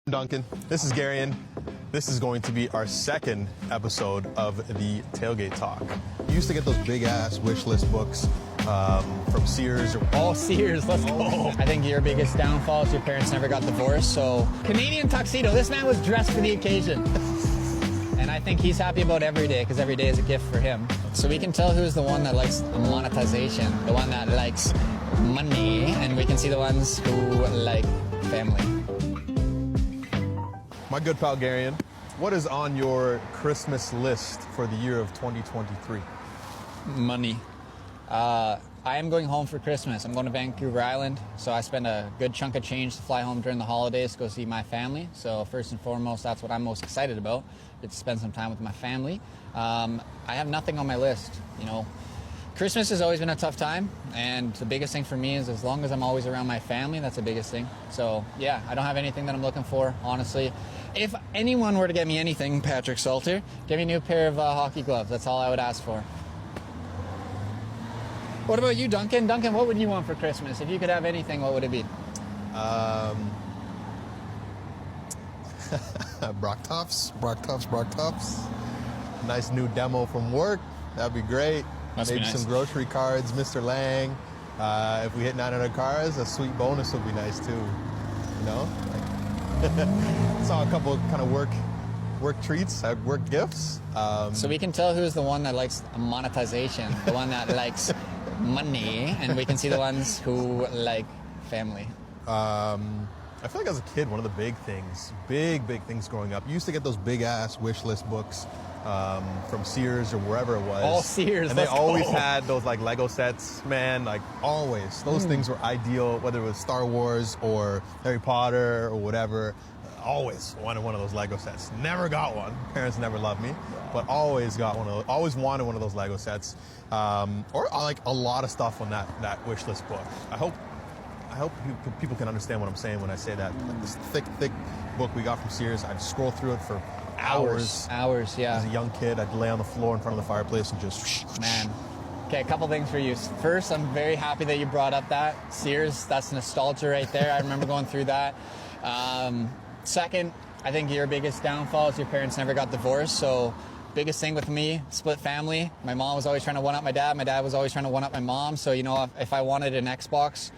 Duncan, this is Gary, and this is going to be our second episode of the Tailgate Talk. You used to get those big-ass wish list books from Sears. All Sears, let's go. I think your biggest downfall is your parents never got divorced, so Canadian tuxedo. This man was dressed for the occasion. And I think he's happy about every day, because every day is a gift for him. So we can tell who's the one that likes monetization, the one that likes money, and we can see the ones who like family. My good pal Garion, what is on your Christmas list for the year of 2023? Money. I am going home for Christmas. I'm going to Vancouver Island, so I spend a good chunk of change to fly home during the holidays to go see my family. So first and foremost, that's what I'm most excited about, is to spend some time with my family. I have nothing on my list, you know. Christmas has always been a tough time, and the biggest thing for me is as long as I'm always around my family, that's the biggest thing. So yeah, I don't have anything that I'm looking for, honestly. If anyone were to get me anything, Patrick Salter, give me a new pair of hockey gloves. That's all I would ask for. What about you, Duncan? Duncan, what would you want for Christmas? If you could have anything, what would it be? Brock Tops. Nice new demo from work. That'd be great. Must Maybe be nice. some grocery cards, Mr. Lang. If we hit 900 cars, a sweet bonus would be nice too. You know? Saw a couple kind of work treats, work gifts. So we can tell who's the one that likes monetization, the one that likes money, and we can see the ones who like family. I feel like as a kid, one of the big things growing up, you used to get those big ass wish list books from Sears or wherever it was. All Sears, and they let's always go. had those like Lego sets, man. Like always, those things were ideal. Whether it was Star Wars or Harry Potter or whatever, always wanted one of those Lego sets. Never got one. Parents never loved me, but always got one of those. Always wanted one of those Lego sets, or like a lot of stuff on that wish list book. I hope people can understand what I'm saying when I say that. Like this thick book we got from Sears. I'd scroll through it for hours. Yeah. As a young kid, I'd lay on the floor in front of the fireplace and just... Man. Okay, a couple things for you. First, I'm very happy that you brought up that Sears. That's nostalgia right there. I remember going through that. Second, I think your biggest downfall is your parents never got divorced. So biggest thing with me, split family. My mom was always trying to one-up my dad. My dad was always trying to one-up my mom. So, you know, if I wanted an Xbox,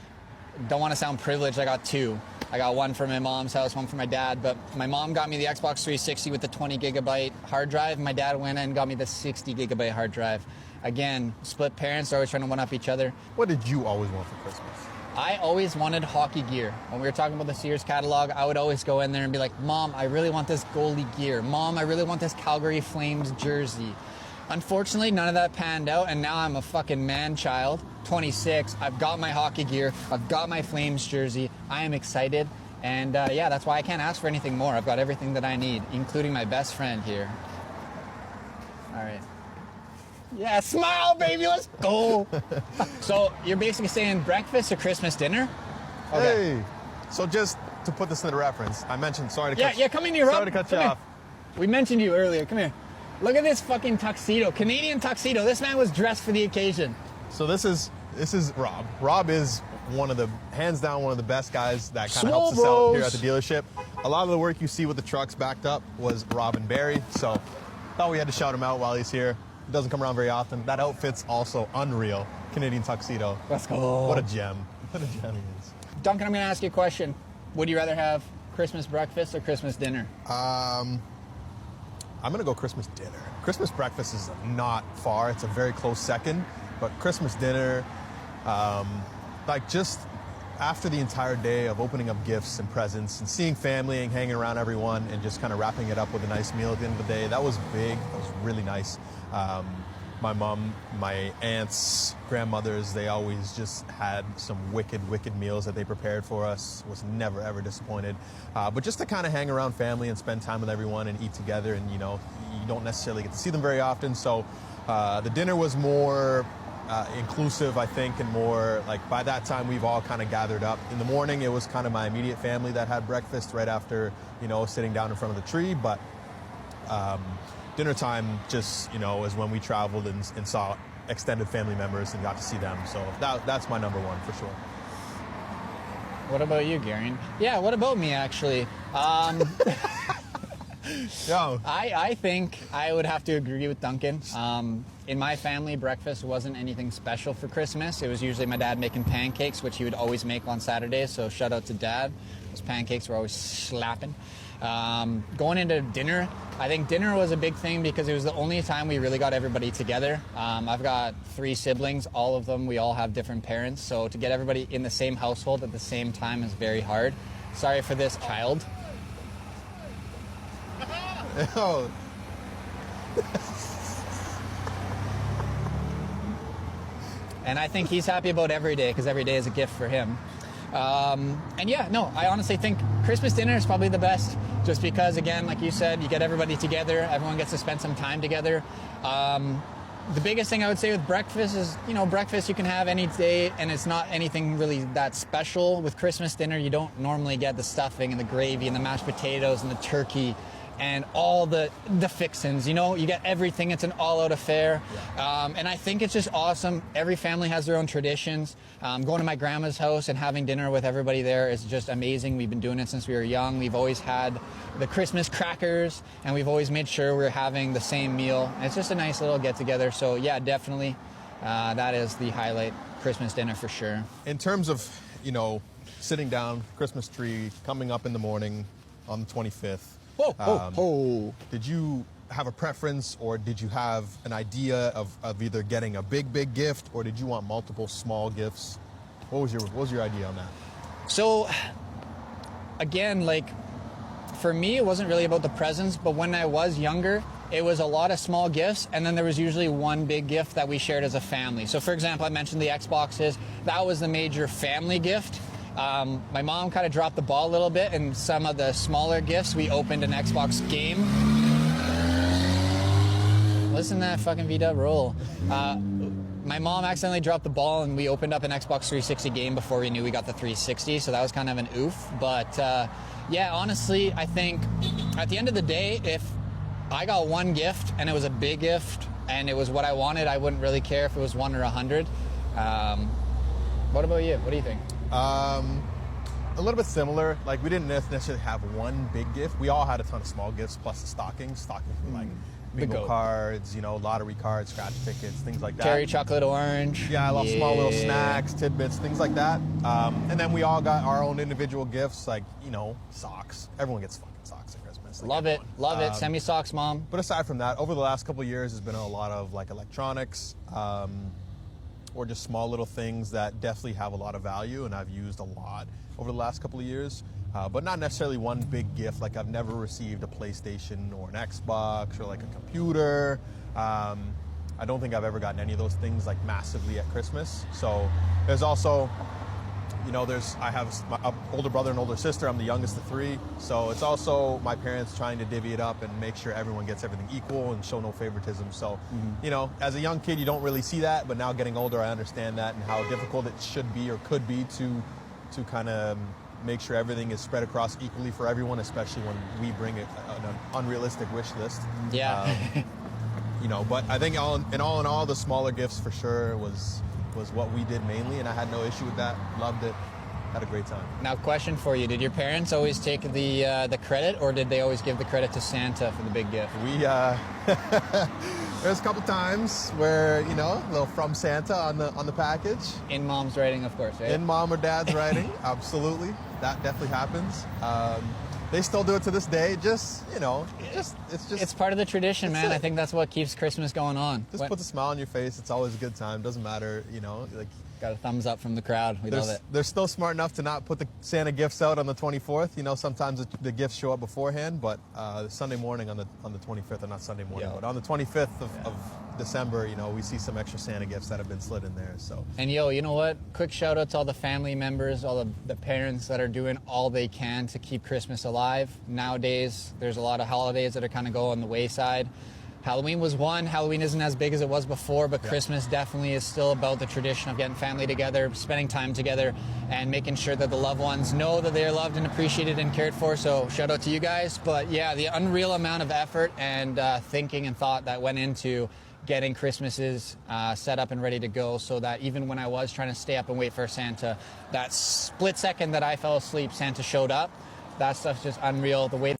don't want to sound privileged, I got two. I got one for my mom's house, one for my dad, but my mom got me the Xbox 360 with the 20 gigabyte hard drive. My dad went in and got me the 60 gigabyte hard drive. Again, split parents, are always trying to one-up each other. What did you always want for Christmas? I always wanted hockey gear. When we were talking about the Sears catalog, I would always go in there and be like, Mom, I really want this goalie gear. Mom, I really want this Calgary Flames jersey. Unfortunately, none of that panned out, and now I'm a fucking man-child, 26. I've got my hockey gear. I've got my Flames jersey. I am excited, and yeah, that's why I can't ask for anything more. I've got everything that I need, including my best friend here. All right. Yeah, smile, baby, let's go. So you're basically saying breakfast or Christmas dinner? Okay. Hey, so just to put this into reference, I mentioned, sorry to Come in here, Rob. Sorry to cut you Come off. here. We mentioned you earlier. Come here. Look at this fucking tuxedo, Canadian tuxedo. This man was dressed for the occasion. So this is Rob. Rob is hands down one of the best guys that kind of helps us out here at the dealership. A lot of the work you see with the trucks backed up was Rob and Barry, so thought we had to shout him out while he's here. It doesn't come around very often. That outfit's also unreal. Canadian tuxedo. Let's go. What a gem. What a gem he is. Duncan, I'm going to ask you a question. Would you rather have Christmas breakfast or Christmas dinner? I'm going to go Christmas dinner. Christmas breakfast is not far. It's a very close second. But Christmas dinner, like just after the entire day of opening up gifts and presents and seeing family and hanging around everyone and just kind of wrapping it up with a nice meal at the end of the day, that was big. That was really nice. My mom, my aunts, grandmothers, they always just had some wicked meals that they prepared for us. Was never, ever disappointed. But just to kind of hang around family and spend time with everyone and eat together, and, you know, you don't necessarily get to see them very often. So the dinner was more inclusive, I think, and more like by that time we've all kind of gathered up. In the morning, it was kind of my immediate family that had breakfast right after, you know, sitting down in front of the tree. But dinner time just, you know, is when we traveled and saw extended family members and got to see them. So that's my number one for sure. What about you, Gary? Yeah, what about me, actually? Yo. I think I would have to agree with Duncan. In my family, breakfast wasn't anything special for Christmas. It was usually my dad making pancakes, which he would always make on Saturdays, so shout out to Dad. Those pancakes were always slapping. Going into dinner, I think dinner was a big thing because it was the only time we really got everybody together. I've got 3 siblings, all of them, we all have different parents, so to get everybody in the same household at the same time is very hard. Sorry for this child. Yo. And I think he's happy about every day because every day is a gift for him. And yeah, no, I honestly think Christmas dinner is probably the best just because, again, like you said, you get everybody together, everyone gets to spend some time together. The biggest thing I would say with breakfast is, breakfast you can have any day and it's not anything really that special. With Christmas dinner, you don't normally get the stuffing and the gravy and the mashed potatoes and the turkey and all the fixins, you get everything. It's an all-out affair. Yeah. And I think it's just awesome. Every family has their own traditions. Going to my grandma's house and having dinner with everybody there is just amazing. We've been doing it since we were young. We've always had the Christmas crackers, and we've always made sure we're having the same meal. And it's just a nice little get-together. So yeah, definitely, that is the highlight, Christmas dinner for sure. In terms of, sitting down, Christmas tree, coming up in the morning on the 25th, did you have a preference, or did you have an idea of either getting a big gift, or did you want multiple small gifts? What was your idea on that? So, again, for me, it wasn't really about the presents, but when I was younger, it was a lot of small gifts, and then there was usually one big gift that we shared as a family. So, for example, I mentioned the Xboxes. That was the major family gift. My mom kind of dropped the ball a little bit, and some of the smaller gifts, we opened an Xbox game. Listen to that fucking V-dub roll. My mom accidentally dropped the ball, and we opened up an Xbox 360 game before we knew we got the 360, so that was kind of an oof. But yeah, honestly, I think at the end of the day, if I got one gift and it was a big gift and it was what I wanted, I wouldn't really care if it was 1 or 100. What about you? What do you think? A little bit similar. We didn't necessarily have one big gift. We all had a ton of small gifts plus the stockings for bingo cards, lottery cards, scratch tickets, things like that. Cherry chocolate orange. Yeah, I love small little snacks, tidbits, things like that. And then we all got our own individual gifts, socks. Everyone gets fucking socks at Christmas. Love it. Send me socks, Mom. But aside from that, over the last couple of years, there's been a lot of electronics, or just small little things that definitely have a lot of value, and I've used a lot over the last couple of years, but not necessarily one big gift. I've never received a PlayStation or an Xbox or a computer. I don't think I've ever gotten any of those things massively at Christmas. So there's also, I have my older brother and older sister. I'm the youngest of 3. So it's also my parents trying to divvy it up and make sure everyone gets everything equal and show no favoritism. So, as a young kid, you don't really see that. But now getting older, I understand that and how difficult it should be or could be to kind of make sure everything is spread across equally for everyone, especially when we bring an unrealistic wish list. Yeah. But I think in all, the smaller gifts for sure was what we did mainly, and I had no issue with that. Loved it. Had a great time. Now, question for you. Did your parents always take the credit, or did they always give the credit to Santa for the big gift? There's a couple times where, a little from Santa on the package. In Mom's writing, of course, right? In Mom or Dad's writing, absolutely. That definitely happens. They still do it to this day. It's part of the tradition, man. I think that's what keeps Christmas going on. Just puts a smile on your face. It's always a good time. Doesn't matter, Got a thumbs up from the crowd. We love it. They're still smart enough to not put the Santa gifts out on the 24th. Sometimes the gifts show up beforehand, but Sunday morning on the 25th, or not Sunday morning, but on the 25th of December, we see some extra Santa gifts that have been slid in there. So. And you know what? Quick shout out to all the family members, all the parents that are doing all they can to keep Christmas alive. Nowadays, there's a lot of holidays that are kind of going on the wayside. Halloween was one. Halloween isn't as big as it was before, but Christmas definitely is still about the tradition of getting family together, spending time together, and making sure that the loved ones know that they're loved and appreciated and cared for. So shout out to you guys. But yeah, the unreal amount of effort and thinking and thought that went into getting Christmases set up and ready to go, so that even when I was trying to stay up and wait for Santa, that split second that I fell asleep, Santa showed up. That stuff's just unreal. The way